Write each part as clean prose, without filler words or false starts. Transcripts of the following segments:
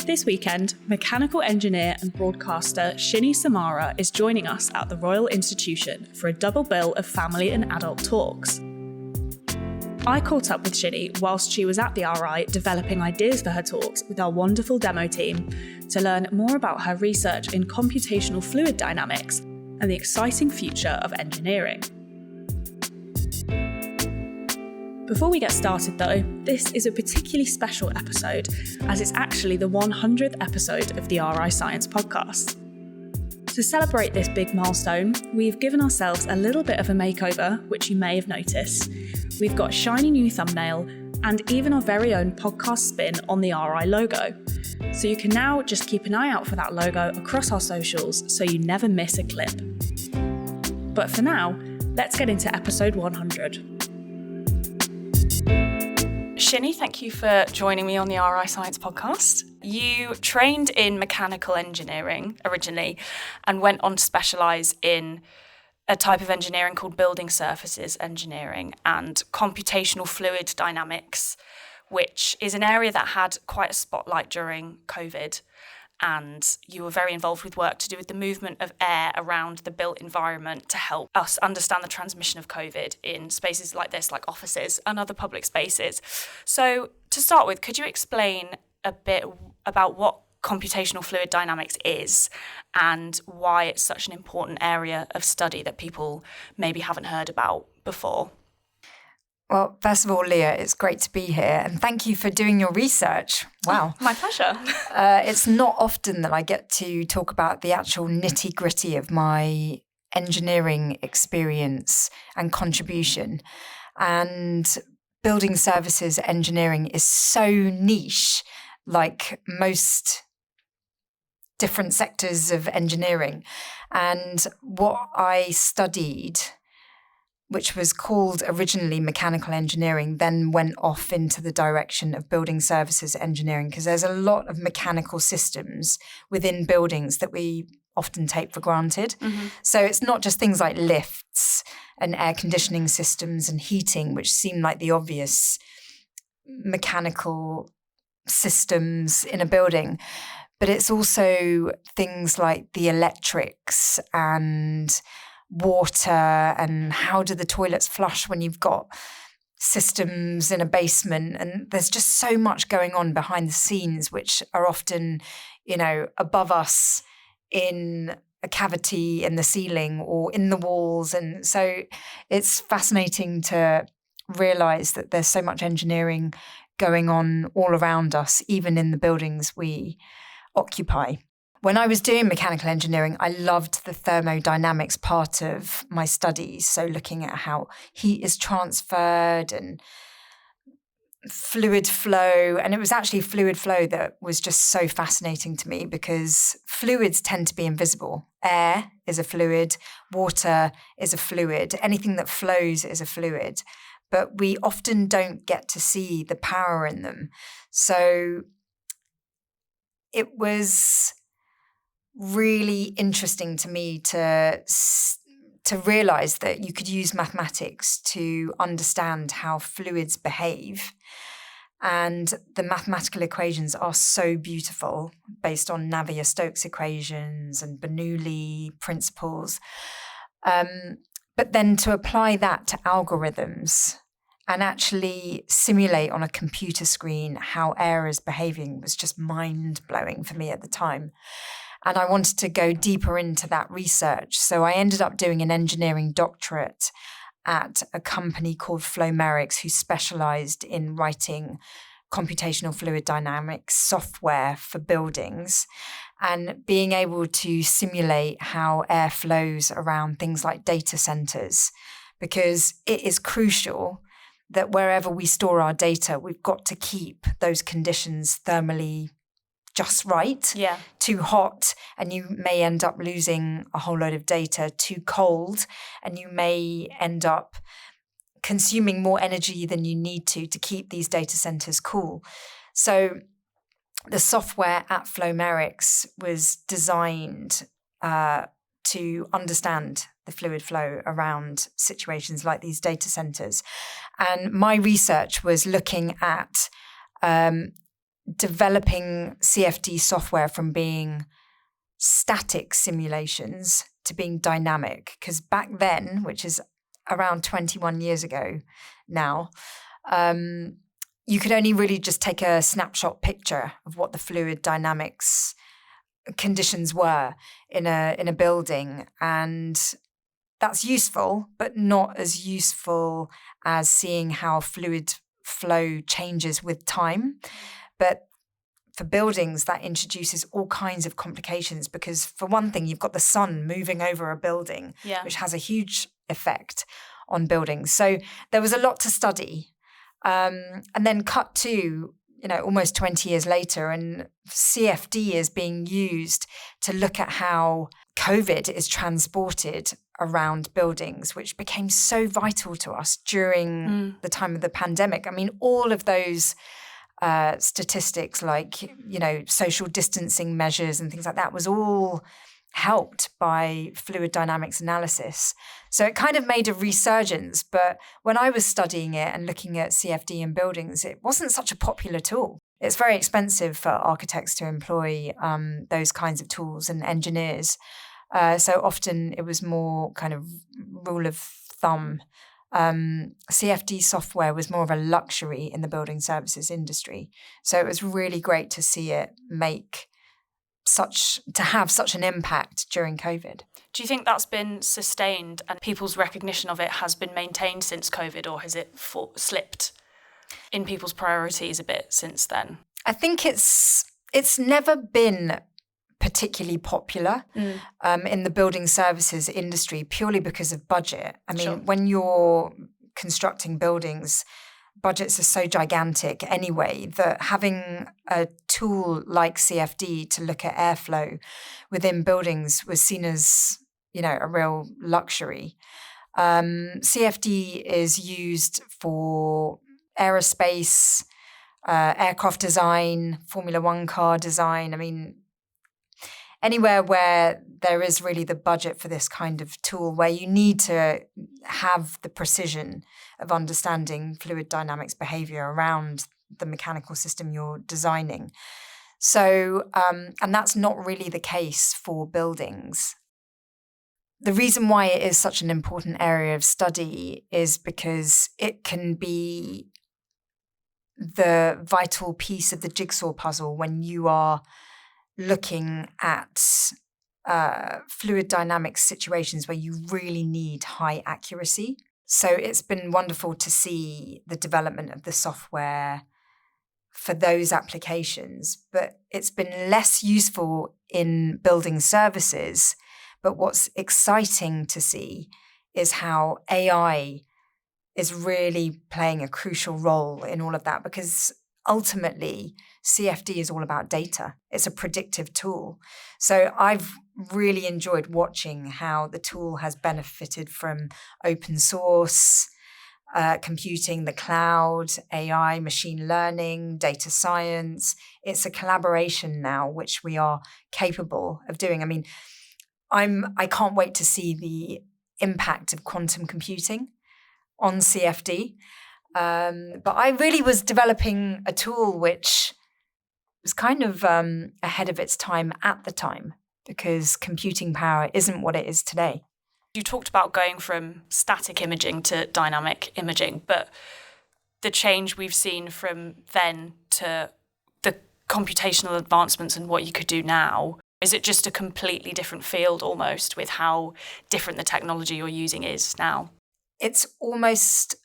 This weekend, mechanical engineer and broadcaster Shini Somara is joining us at the Royal Institution for a double bill of family and adult talks. I caught up with Shini whilst she was at the RI developing ideas for her talks with our wonderful demo team to learn more about her research in computational fluid dynamics and the exciting future of engineering. Before we get started though, this is a particularly special episode as it's actually the 100th episode of the RI Science podcast. To celebrate this big milestone, we've given ourselves a little bit of a makeover, which you may have noticed. We've got a shiny new thumbnail and even our very own podcast spin on the RI logo. So you can now just keep an eye out for that logo across our socials so you never miss a clip. But for now, let's get into episode 100. Shini, thank you for joining me on the RI Science podcast. You trained in mechanical engineering originally and went on to specialise in a type of engineering called building surfaces engineering and computational fluid dynamics, which is an area that had quite a spotlight during COVID. And you were very involved with work to do with the movement of air around the built environment to help us understand the transmission of COVID in spaces like this, like offices and other public spaces. So to start with, could you explain a bit about what computational fluid dynamics is and why it's such an important area of study that people maybe haven't heard about before? Well, first of all, Leah, it's great to be here and thank you for doing your research. Wow. Oh, my pleasure. It's not often that I get to talk about the actual nitty-gritty of my engineering experience and contribution. And building services engineering is so niche, like most different sectors of engineering. And what I studied, which was called originally mechanical engineering, then went off into the direction of building services engineering, because there's a lot of mechanical systems within buildings that we often take for granted. Mm-hmm. So it's not just things like lifts and air conditioning systems and heating, which seem like the obvious mechanical systems in a building, but it's also things like the electrics and water and how do the toilets flush when you've got systems in a basement. And there's just so much going on behind the scenes, which are often, above us in a cavity in the ceiling or in the walls. And so it's fascinating to realize that there's so much engineering going on all around us, even in the buildings we occupy. When I was doing mechanical engineering, I loved the thermodynamics part of my studies. So looking at how heat is transferred and fluid flow. And it was actually fluid flow that was just so fascinating to me because fluids tend to be invisible. Air is a fluid, water is a fluid, anything that flows is a fluid. But we often don't get to see the power in them. So it was really interesting to me to realize that you could use mathematics to understand how fluids behave. And the mathematical equations are so beautiful based on Navier-Stokes equations and Bernoulli principles. But then to apply that to algorithms and actually simulate on a computer screen how air is behaving was just mind-blowing for me at the time. And I wanted to go deeper into that research. So I ended up doing an engineering doctorate at a company called Flowmerics, who specialized in writing computational fluid dynamics software for buildings and being able to simulate how air flows around things like data centers, because it is crucial that wherever we store our data, we've got to keep those conditions thermally just right. Yeah. Too hot, and you may end up losing a whole load of data. Too cold, and you may end up consuming more energy than you need to keep these data centers cool. So the software at Flowmerics was designed to understand the fluid flow around situations like these data centers. And my research was looking at developing CFD software from being static simulations to being dynamic. Because back then, which is around 21 years ago now, you could only really just take a snapshot picture of what the fluid dynamics conditions were in a building, and that's useful, but not as useful as seeing how fluid flow changes with time. But for buildings, that introduces all kinds of complications because, for one thing, you've got the sun moving over a building, which has a huge effect on buildings. So there was a lot to study. And then cut to, almost 20 years later, and CFD is being used to look at how COVID is transported around buildings, which became so vital to us during the time of the pandemic. I mean, all of those statistics like, social distancing measures and things like that was all helped by fluid dynamics analysis. So it kind of made a resurgence. But when I was studying it and looking at CFD in buildings, it wasn't such a popular tool. It's very expensive for architects to employ those kinds of tools and engineers. So often it was more kind of rule of thumb. CFD software was more of a luxury in the building services industry. So it was really great to see it have such an impact during COVID. Do you think that's been sustained and people's recognition of it has been maintained since COVID, or has it slipped in people's priorities a bit since then? I think it's never been particularly popular in the building services industry purely because of budget. I mean, when you're constructing buildings, budgets are so gigantic anyway that having a tool like CFD to look at airflow within buildings was seen as, a real luxury. CFD is used for aerospace, aircraft design, Formula One car design. I mean, anywhere where there is really the budget for this kind of tool, where you need to have the precision of understanding fluid dynamics behavior around the mechanical system you're designing. So, and that's not really the case for buildings. The reason why it is such an important area of study is because it can be the vital piece of the jigsaw puzzle when you are looking at fluid dynamics situations where you really need high accuracy. So it's been wonderful to see the development of the software for those applications, but it's been less useful in building services. But what's exciting to see is how AI is really playing a crucial role in all of that, because ultimately, CFD is all about data. It's a predictive tool. So I've really enjoyed watching how the tool has benefited from open source, computing, the cloud, AI, machine learning, data science. It's a collaboration now, which we are capable of doing. I mean, I can't wait to see the impact of quantum computing on CFD. But I really was developing a tool which was kind of ahead of its time at the time, because computing power isn't what it is today. You talked about going from static imaging to dynamic imaging, but the change we've seen from then to the computational advancements and what you could do now, is it just a completely different field almost with how different the technology you're using is now? It's almost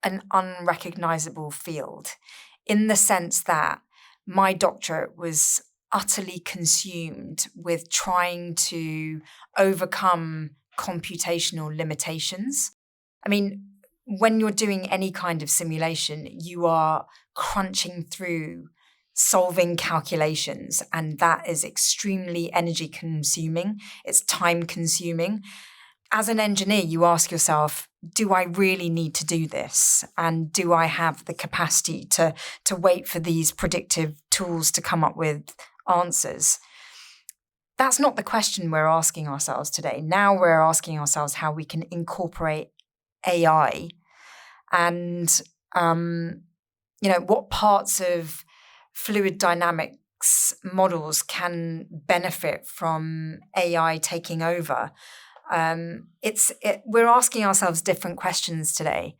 an unrecognizable field in the sense that my doctorate was utterly consumed with trying to overcome computational limitations. I mean, when you're doing any kind of simulation, you are crunching through solving calculations, and that is extremely energy consuming. It's time consuming. As an engineer, you ask yourself, do I really need to do this? And do I have the capacity to wait for these predictive tools to come up with answers? That's not the question we're asking ourselves today. Now we're asking ourselves how we can incorporate AI and, what parts of fluid dynamics models can benefit from AI taking over. We're asking ourselves different questions today.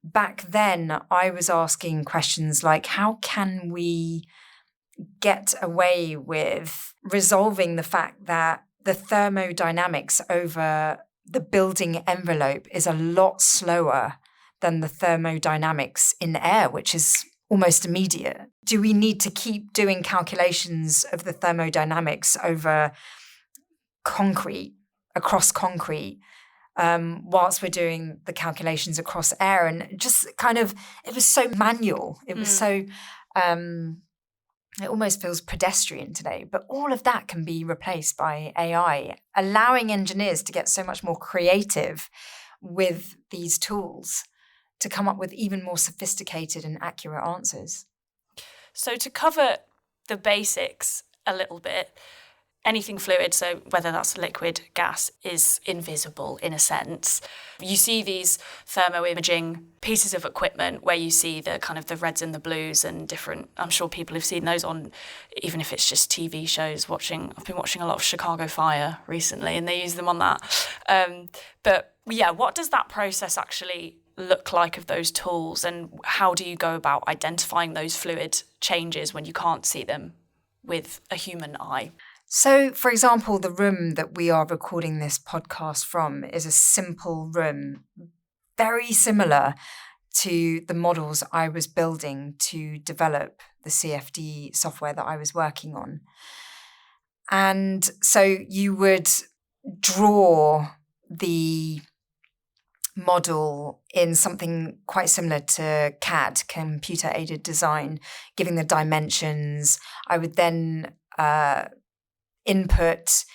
Back then, I was asking questions like, how can we get away with resolving the fact that the thermodynamics over the building envelope is a lot slower than the thermodynamics in air, which is almost immediate? Do we need to keep doing calculations of the thermodynamics over concrete, across concrete, whilst we're doing the calculations across air? And just kind of, it was so manual. It was so, it almost feels pedestrian today. But all of that can be replaced by AI, allowing engineers to get so much more creative with these tools to come up with even more sophisticated and accurate answers. So to cover the basics a little bit, anything fluid, so whether that's liquid, gas, is invisible in a sense. You see these thermo-imaging pieces of equipment where you see the kind of the reds and the blues and different, I'm sure people have seen those on, even if it's just TV shows, I've been watching a lot of Chicago Fire recently and they use them on that. But yeah, what does that process actually look like of those tools, and how do you go about identifying those fluid changes when you can't see them with a human eye? So, for example, the room that we are recording this podcast from is a simple room, very similar to the models I was building to develop the CFD software that I was working on. And so you would draw the model in something quite similar to CAD, computer-aided design, giving the dimensions. I would then input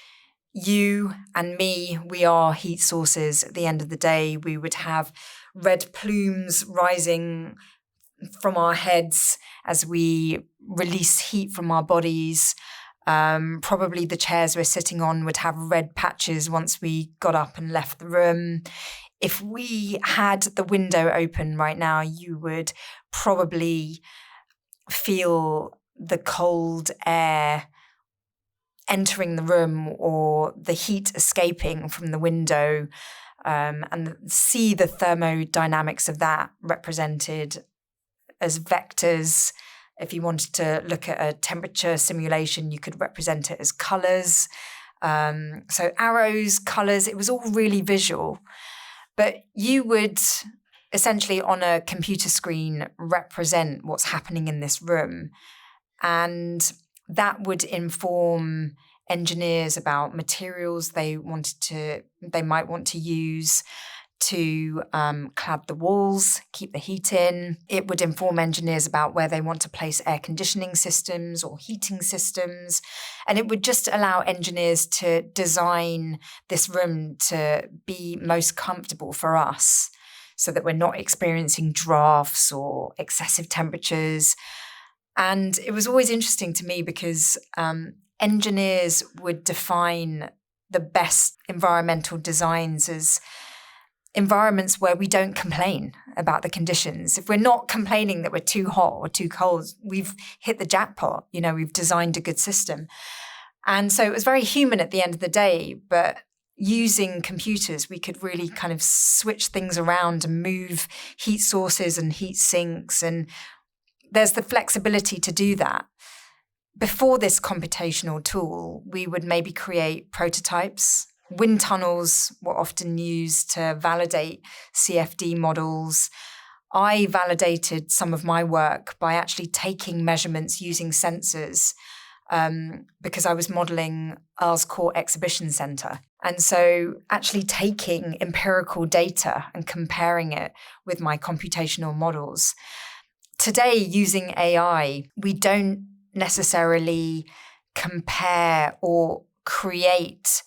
you and me. We are heat sources. At the end of the day, we would have red plumes rising from our heads as we release heat from our bodies. Probably the chairs we're sitting on would have red patches once we got up and left the room. If we had the window open right now, you would probably feel the cold air entering the room or the heat escaping from the window, and see the thermodynamics of that represented as vectors. If you wanted to look at a temperature simulation, you could represent it as colours. So arrows, colours, it was all really visual. But you would essentially on a computer screen represent what's happening in this room. And that would inform engineers about materials they might want to use to clad the walls, keep the heat in. It would inform engineers about where they want to place air conditioning systems or heating systems. And it would just allow engineers to design this room to be most comfortable for us so that we're not experiencing drafts or excessive temperatures. And it was always interesting to me because engineers would define the best environmental designs as environments where we don't complain about the conditions. If we're not complaining that we're too hot or too cold, we've hit the jackpot. We've designed a good system. And so it was very human at the end of the day, but using computers, we could really kind of switch things around and move heat sources and heat sinks. And there's the flexibility to do that. Before this computational tool, we would maybe create prototypes. Wind tunnels were often used to validate CFD models. I validated some of my work by actually taking measurements using sensors because I was modeling Earl's Court Exhibition Centre. And so actually taking empirical data and comparing it with my computational models. Today, using AI, we don't necessarily compare or create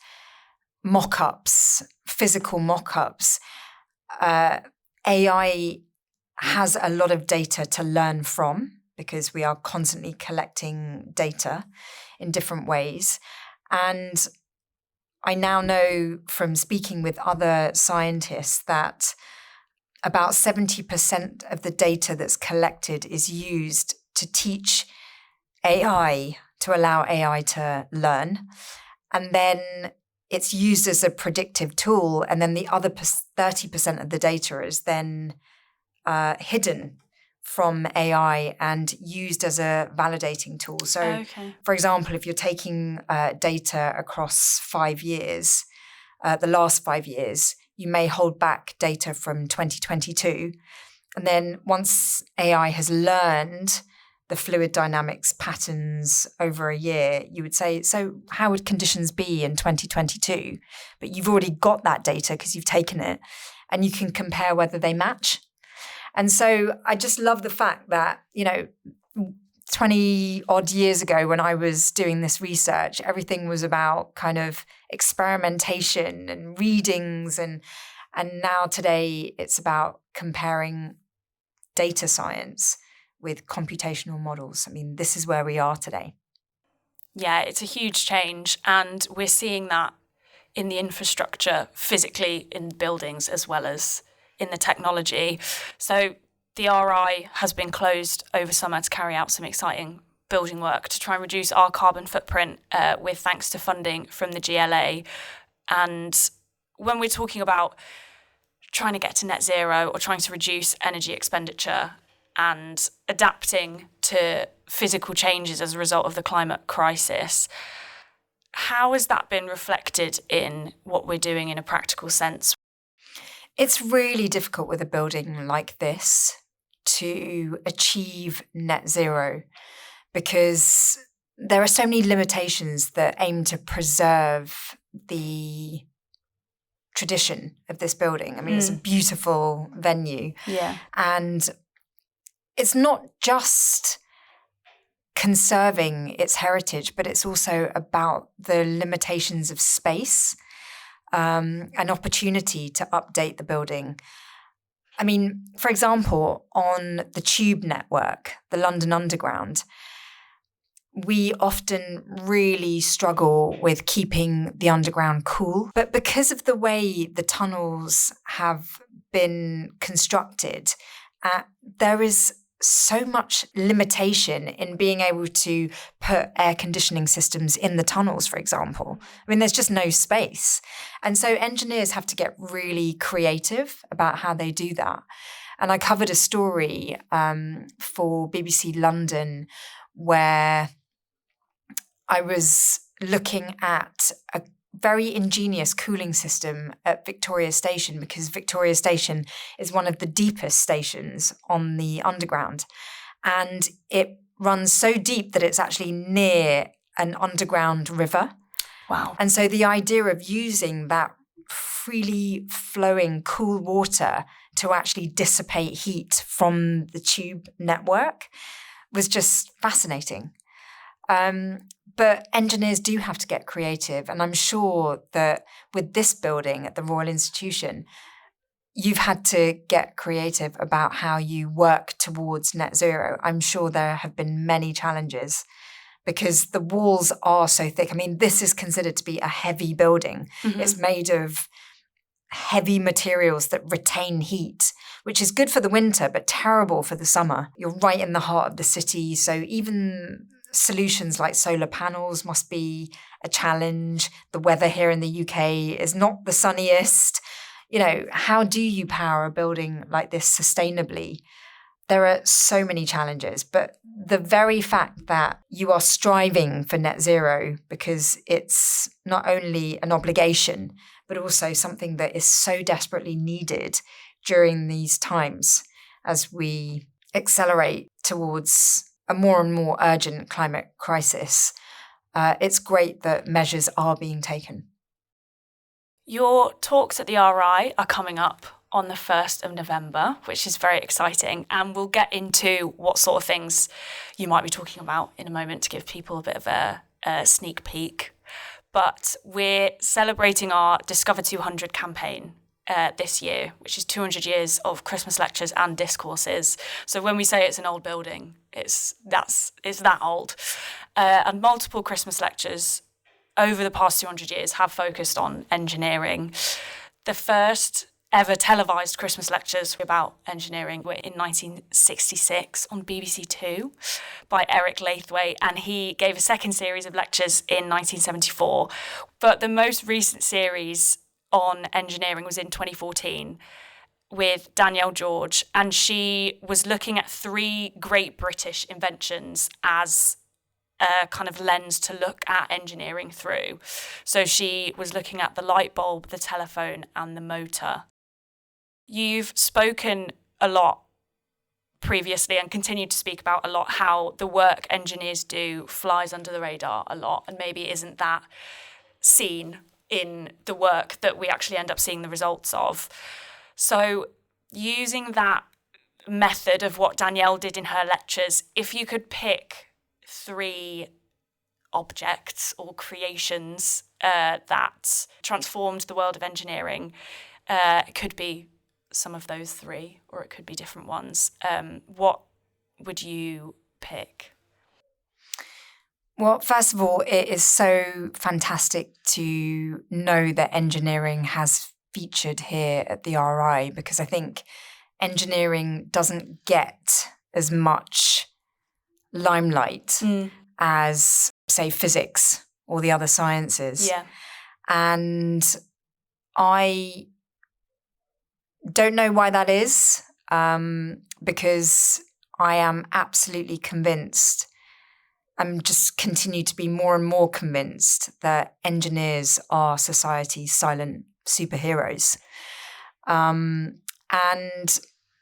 mock-ups, physical mock-ups. AI has a lot of data to learn from because we are constantly collecting data in different ways. And I now know from speaking with other scientists that about 70% of the data that's collected is used to teach AI to allow AI to learn. And then it's used as a predictive tool. And then the other 30% of the data is then hidden from AI and used as a validating tool. So, for example, if you're taking data across 5 years, the last 5 years, you may hold back data from 2022. And then once AI has learned the fluid dynamics patterns over a year, you would say, so how would conditions be in 2022? But you've already got that data because you've taken it and you can compare whether they match. And so I just love the fact that, 20 odd years ago when I was doing this research, everything was about kind of experimentation and readings. And now today it's about comparing data science with computational models. I mean, this is where we are today. Yeah, it's a huge change. And we're seeing that in the infrastructure, physically in buildings as well as in the technology. So the RI has been closed over summer to carry out some exciting building work to try and reduce our carbon footprint with thanks to funding from the GLA. And when we're talking about trying to get to net zero or trying to reduce energy expenditure and adapting to physical changes as a result of the climate crisis, how has that been reflected in what we're doing in a practical sense? It's really difficult with a building like this to achieve net zero because there are so many limitations that aim to preserve the tradition of this building. I mean, it's a beautiful venue. Yeah. And it's not just conserving its heritage, but it's also about the limitations of space, an opportunity to update the building. I mean, for example, on the tube network, the London Underground, we often really struggle with keeping the underground cool. But because of the way the tunnels have been constructed, there is so much limitation in being able to put air conditioning systems in the tunnels, for example. I mean, there's just no space. And so engineers have to get really creative about how they do that. And I covered a story for BBC London where I was looking at a very ingenious cooling system at Victoria Station, because Victoria Station is one of the deepest stations on the underground. And it runs so deep that it's actually near an underground river. Wow. And so the idea of using that freely flowing cool water to actually dissipate heat from the tube network was just fascinating. But engineers do have to get creative. And I'm sure that with this building at the Royal Institution, you've had to get creative about how you work towards net zero. I'm sure there have been many challenges because the walls are so thick. I mean, this is considered to be a heavy building. Mm-hmm. It's made of heavy materials that retain heat, which is good for the winter, but terrible for the summer. You're right in the heart of the city. So even solutions like solar panels must be a challenge. The weather here in the UK is not the sunniest. How do you power a building like this sustainably? There are so many challenges, but the very fact that you are striving for net zero because it's not only an obligation, but also something that is so desperately needed during these times as we accelerate towards a more and more urgent climate crisis, it's great that measures are being taken. Your talks at the RI are coming up on the 1st of November, which is very exciting. And we'll get into what sort of things you might be talking about in a moment to give people a bit of a sneak peek. But we're celebrating our Discover 200 campaign this year, which is 200 years of Christmas lectures and discourses. So when we say it's an old building, it's that old. And multiple Christmas lectures over the past 200 years have focused on engineering. The first ever televised Christmas lectures about engineering were in 1966 on BBC Two by Eric Laithwaite, and he gave a second series of lectures in 1974. But the most recent series on engineering was in 2014 with Danielle George, and she was looking at 3 great British inventions as a kind of lens to look at engineering through. So she was looking at the light bulb, the telephone, and the motor. You've spoken a lot previously and continue to speak about a lot how the work engineers do flies under the radar a lot and maybe isn't that seen in the work that we actually end up seeing the results of. So using that method of what Danielle did in her lectures, if you could pick 3 objects or creations that transformed the world of engineering, it could be some of those 3 or it could be different ones. What would you pick? Well, first of all, it is so fantastic to know that engineering has featured here at the RI, because I think engineering doesn't get as much limelight as, say, physics or the other sciences. Yeah. And I don't know why that is, because I am absolutely convinced, I'm just continue to be more and more convinced that engineers are society's silent superheroes. And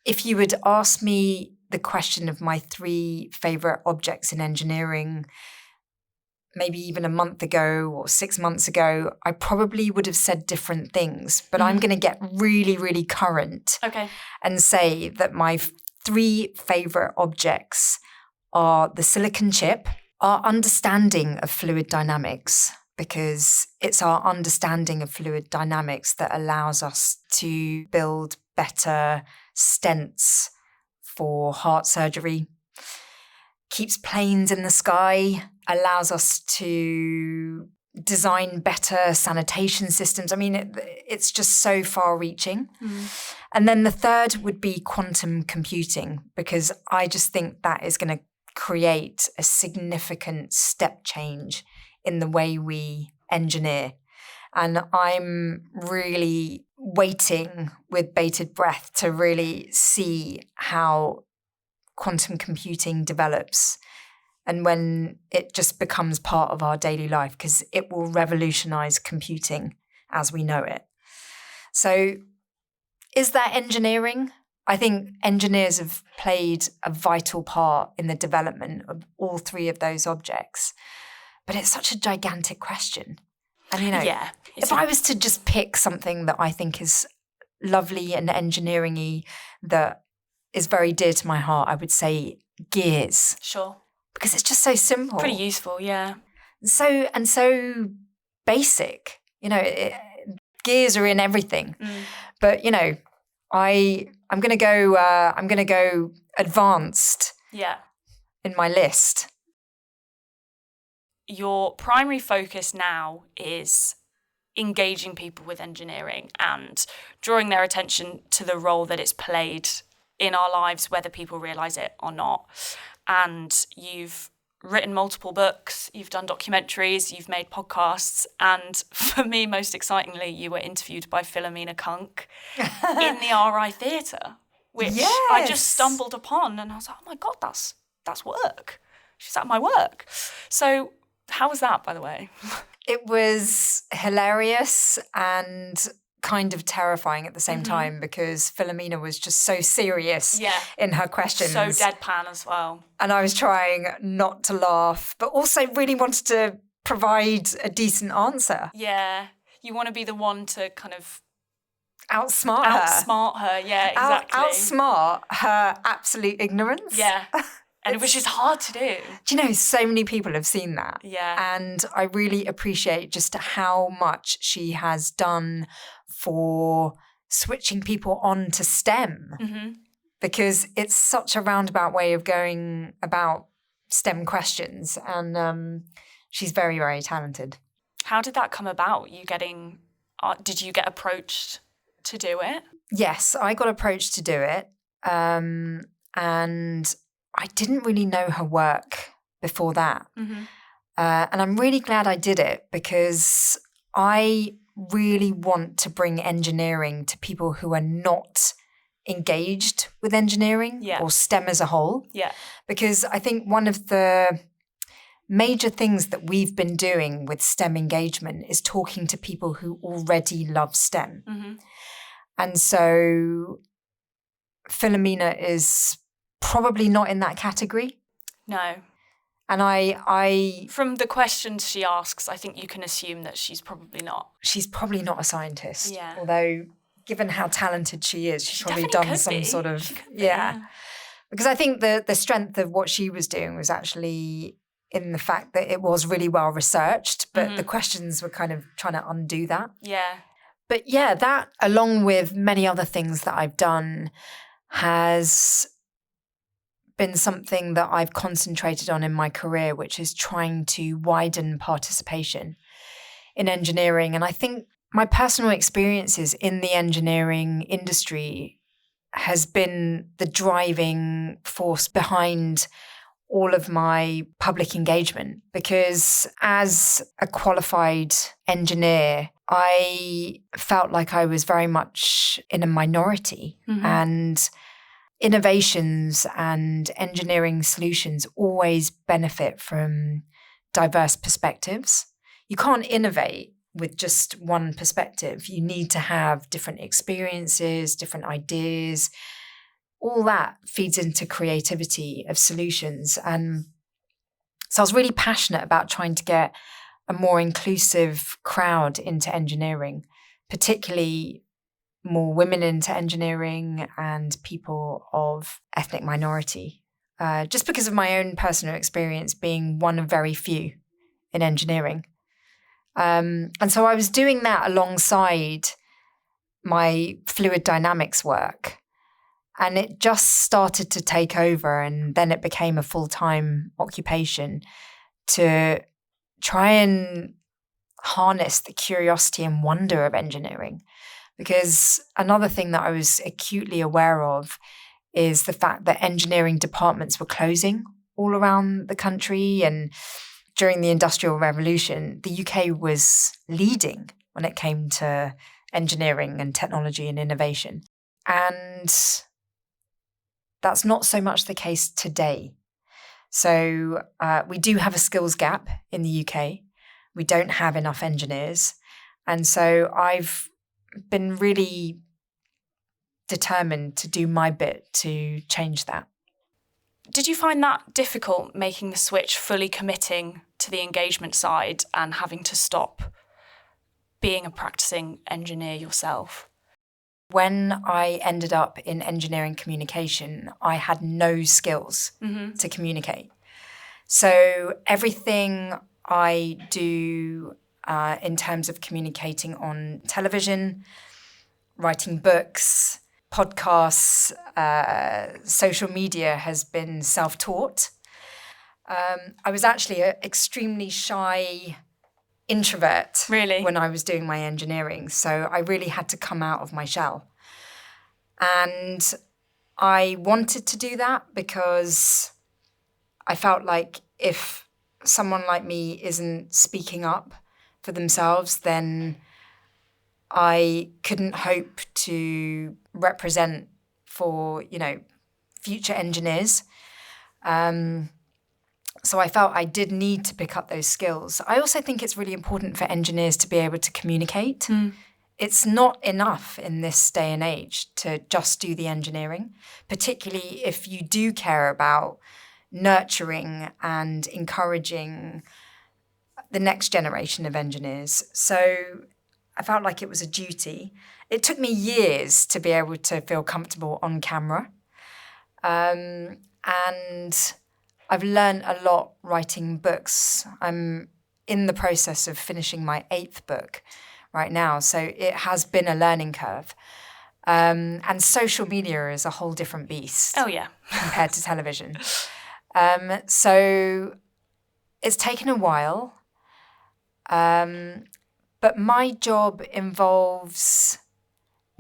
if you would ask me the question of my 3 favourite objects in engineering, maybe even a month ago or 6 months ago, I probably would have said different things. But I'm going to get really, really current and say that my 3 favourite objects are the silicon chip, our understanding of fluid dynamics, because it's our understanding of fluid dynamics that allows us to build better stents for heart surgery, keeps planes in the sky, allows us to design better sanitation systems. I mean, it's just so far-reaching. And then the third would be quantum computing, because I just think that is going to create a significant step change in the way we engineer. And I'm really waiting with bated breath to really see how quantum computing develops and when it just becomes part of our daily life, because it will revolutionize computing as we know it. So is that engineering? I think engineers have played a vital part in the development of all 3 of those objects. But it's such a gigantic question. And, if I was to just pick something that I think is lovely and engineering-y that is very dear to my heart, I would say gears. Sure. Because it's just so simple. Pretty useful, yeah. So basic. Gears are in everything. But, I'm going to go advanced in my list. Your primary focus now is engaging people with engineering and drawing their attention to the role that it's played in our lives, whether people realise it or not. And you've written multiple books, you've done documentaries, you've made podcasts, and for me, most excitingly, you were interviewed by Philomena Kunk in the RI Theatre, which I just stumbled upon, and I was like, oh my God, that's work. She's at my work. So how was that, by the way? It was hilarious and kind of terrifying at the same time, because Philomena was just so serious in her questions. So deadpan as well. And I was trying not to laugh, but also really wanted to provide a decent answer. Yeah. You want to be the one to kind of outsmart her. Yeah, exactly. Outsmart her absolute ignorance. Yeah. And which is hard to do. Do you know, so many people have seen that. Yeah. And I really appreciate just how much she has done for switching people on to STEM. Because it's such a roundabout way of going about STEM questions. And she's very, very talented. How did that come about? Did you get approached to do it? Yes, I got approached to do it. And I didn't really know her work before that. Mm-hmm. And I'm really glad I did it because I really want to bring engineering to people who are not engaged with engineering or STEM as a whole. Yeah. Because I think one of the major things that we've been doing with STEM engagement is talking to people who already love STEM. Mm-hmm. And so Philomena is probably not in that category. No. And I From the questions she asks, I think you can assume that she's probably not. She's probably not a scientist. Yeah. Although, given how talented she is, she's probably done some sort of... She could be, yeah. Because I think the strength of what she was doing was actually in the fact that it was really well researched, but the questions were kind of trying to undo that. Yeah. But yeah, that, along with many other things that I've done, has been something that I've concentrated on in my career, which is trying to widen participation in engineering. And I think my personal experiences in the engineering industry has been the driving force behind all of my public engagement, because as a qualified engineer, I felt like I was very much in a minority, and innovations and engineering solutions always benefit from diverse perspectives. You can't innovate with just one perspective. You need to have different experiences, different ideas. All that feeds into creativity of solutions. And so I was really passionate about trying to get a more inclusive crowd into engineering, particularly more women into engineering and people of ethnic minority, just because of my own personal experience being one of very few in engineering. And so I was doing that alongside my fluid dynamics work. And it just started to take over, and then it became a full-time occupation to try and harness the curiosity and wonder of engineering. Because another thing that I was acutely aware of is the fact that engineering departments were closing all around the country. And during the Industrial Revolution, the UK was leading when it came to engineering and technology and innovation. And that's not so much the case today. So we do have a skills gap in the UK. We don't have enough engineers. And so I've been really determined to do my bit to change that. Did you find that difficult, making the switch, fully committing to the engagement side and having to stop being a practicing engineer yourself? When I ended up in engineering communication, I had no skills to communicate. So everything I do in terms of communicating on television, writing books, podcasts, social media has been self-taught. I was actually an extremely shy introvert when I was doing my engineering. So I really had to come out of my shell. And I wanted to do that because I felt like if someone like me isn't speaking up for themselves, then I couldn't hope to represent for, future engineers. So I felt I did need to pick up those skills. I also think it's really important for engineers to be able to communicate. It's not enough in this day and age to just do the engineering, particularly if you do care about nurturing and encouraging the next generation of engineers. So I felt like it was a duty. It took me years to be able to feel comfortable on camera. And I've learned a lot writing books. I'm in the process of finishing my 8th book right now, so it has been a learning curve. And social media is a whole different beast. Oh, yeah. Compared to television. So it's taken a while. But my job involves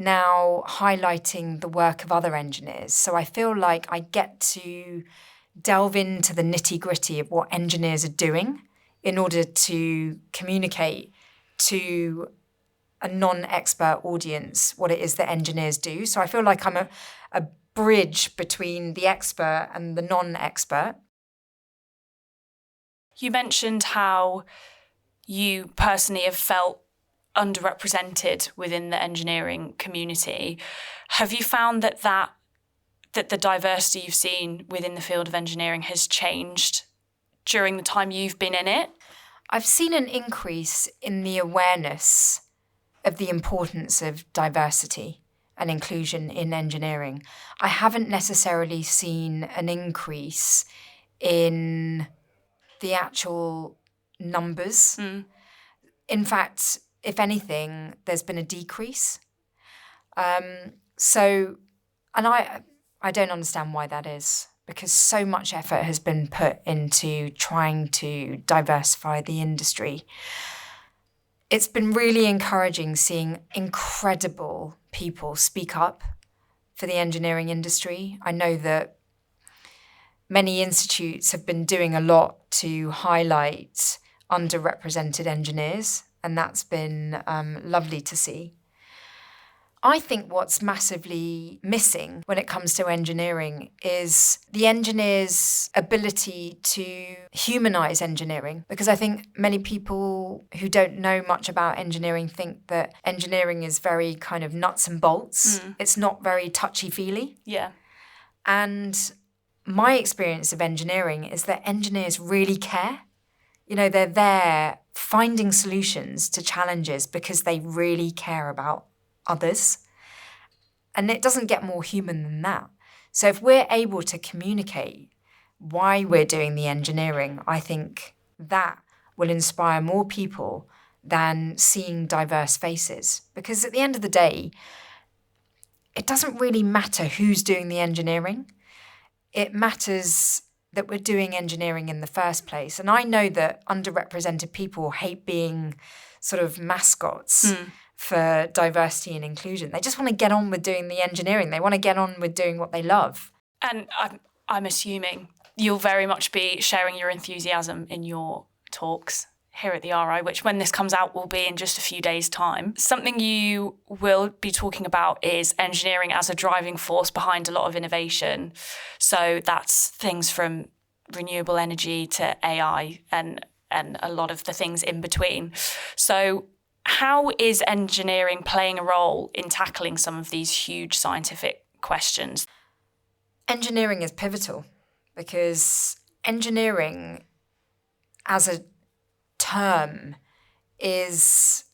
now highlighting the work of other engineers. So I feel like I get to delve into the nitty-gritty of what engineers are doing in order to communicate to a non-expert audience what it is that engineers do. So I feel like I'm a bridge between the expert and the non-expert. You mentioned how you personally have felt underrepresented within the engineering community. Have you found that the diversity you've seen within the field of engineering has changed during the time you've been in it? I've seen an increase in the awareness of the importance of diversity and inclusion in engineering. I haven't necessarily seen an increase in the actual numbers. In fact, if anything, there's been a decrease. And I don't understand why that is, because so much effort has been put into trying to diversify the industry. It's been really encouraging seeing incredible people speak up for the engineering industry. I know that many institutes have been doing a lot to highlight underrepresented engineers, and that's been lovely to see. I think what's massively missing when it comes to engineering is the engineer's ability to humanize engineering, because I think many people who don't know much about engineering think that engineering is very kind of nuts and bolts. It's not very touchy-feely. Yeah. And my experience of engineering is that engineers really care. You know, they're there finding solutions to challenges because they really care about others. And it doesn't get more human than that. So if we're able to communicate why we're doing the engineering, I think that will inspire more people than seeing diverse faces. Because at the end of the day, it doesn't really matter who's doing the engineering. It matters that we're doing engineering in the first place. And I know that underrepresented people hate being sort of mascots for diversity and inclusion. They just want to get on with doing the engineering. They want to get on with doing what they love. And I'm assuming you'll very much be sharing your enthusiasm in your talks here at the RI, which when this comes out will be in just a few days' time. Something you will be talking about is engineering as a driving force behind a lot of innovation. So that's things from renewable energy to AI and a lot of the things in between. So how is engineering playing a role in tackling some of these huge scientific questions? Engineering is pivotal because engineering as a term is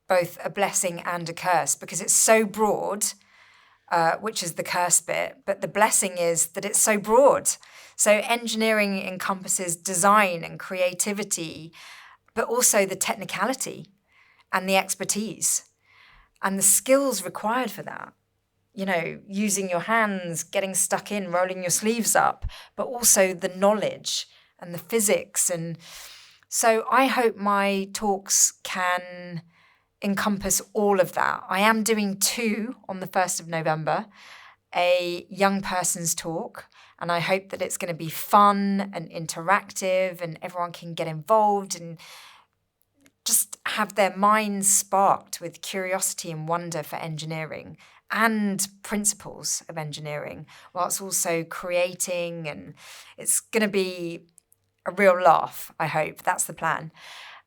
both a blessing and a curse because it's so broad, which is the curse bit, but the blessing is that it's so broad. So engineering encompasses design and creativity, but also the technicality and the expertise and the skills required for that. You know, using your hands, getting stuck in, rolling your sleeves up, but also the knowledge and the physics. And so I hope my talks can encompass all of that. I am doing 2 on the 1st of November, a young person's talk, and I hope that it's going to be fun and interactive and everyone can get involved and just have their minds sparked with curiosity and wonder for engineering and principles of engineering, whilst also creating, and it's going to be a real laugh, I hope. That's the plan.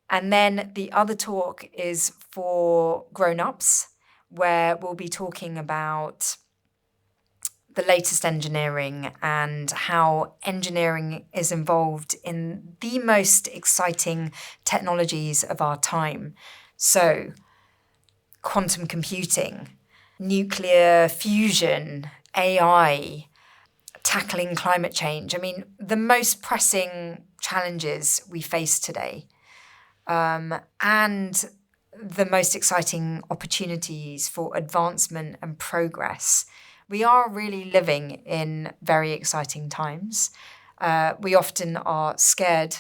And then the other talk is for grown-ups, where we'll be talking about the latest engineering and how engineering is involved in the most exciting technologies of our time. So, quantum computing, nuclear fusion, AI, tackling climate change. I mean, the most pressing challenges we face today, and the most exciting opportunities for advancement and progress. We are really living in very exciting times. We often are scared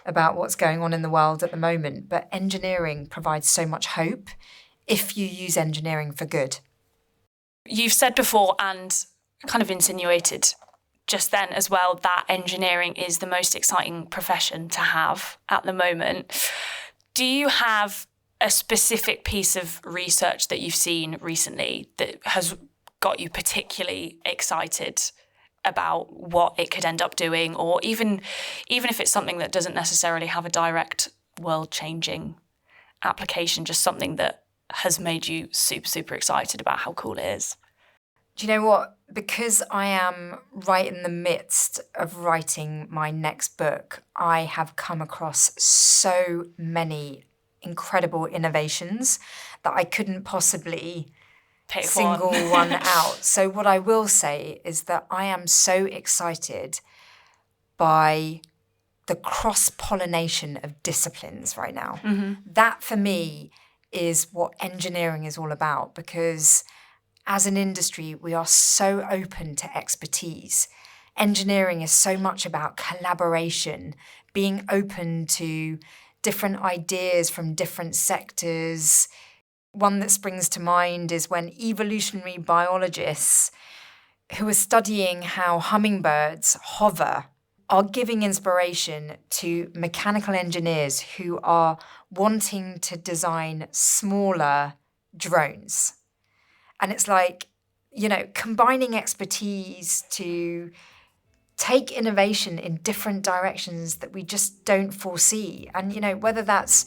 about what's going on in the world at the moment, but engineering provides so much hope if you use engineering for good. You've said before and kind of insinuated just then as well that engineering is the most exciting profession to have at the moment. Do you have a specific piece of research that you've seen recently that has got you particularly excited about what it could end up doing, or even if it's something that doesn't necessarily have a direct world-changing application, just something that has made you super, super excited about how cool it is? Do you know what? Because I am right in the midst of writing my next book, I have come across so many incredible innovations that I couldn't possibly single one out. So what I will say is that I am so excited by the cross-pollination of disciplines right now. Mm-hmm. That for me is what engineering is all about, because as an industry, we are so open to expertise. Engineering is so much about collaboration, being open to different ideas from different sectors. One that springs to mind is when evolutionary biologists who are studying how hummingbirds hover are giving inspiration to mechanical engineers who are wanting to design smaller drones. And it's like, combining expertise to take innovation in different directions that we just don't foresee. And, whether that's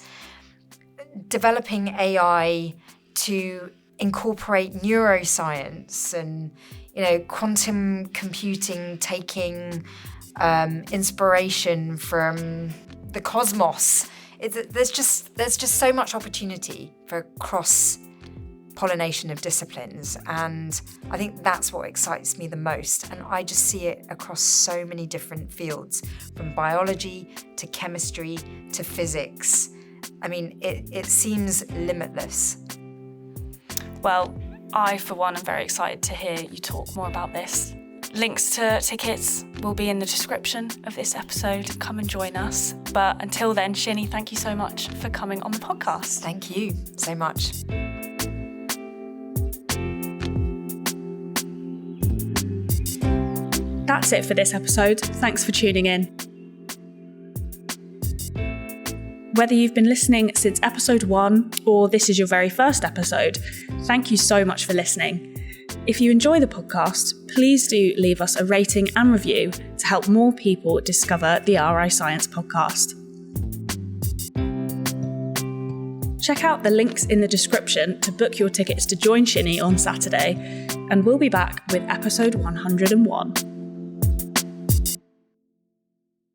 developing AI to incorporate neuroscience and, quantum computing, taking inspiration from the cosmos. There's just so much opportunity for cross-pollination of disciplines, and I think that's what excites me the most. And I just see it across so many different fields, from biology to chemistry to physics. I mean, it seems limitless. Well, I, for one, am very excited to hear you talk more about this. Links to tickets will be in the description of this episode. Come and join us. But until then, Shini, thank you so much for coming on the podcast. Thank you so much. That's it for this episode. Thanks for tuning in. Whether you've been listening since episode 1 or this is your very first episode, thank you so much for listening. If you enjoy the podcast, please do leave us a rating and review to help more people discover the RI Science podcast. Check out the links in the description to book your tickets to join Shini on Saturday, and we'll be back with episode 101.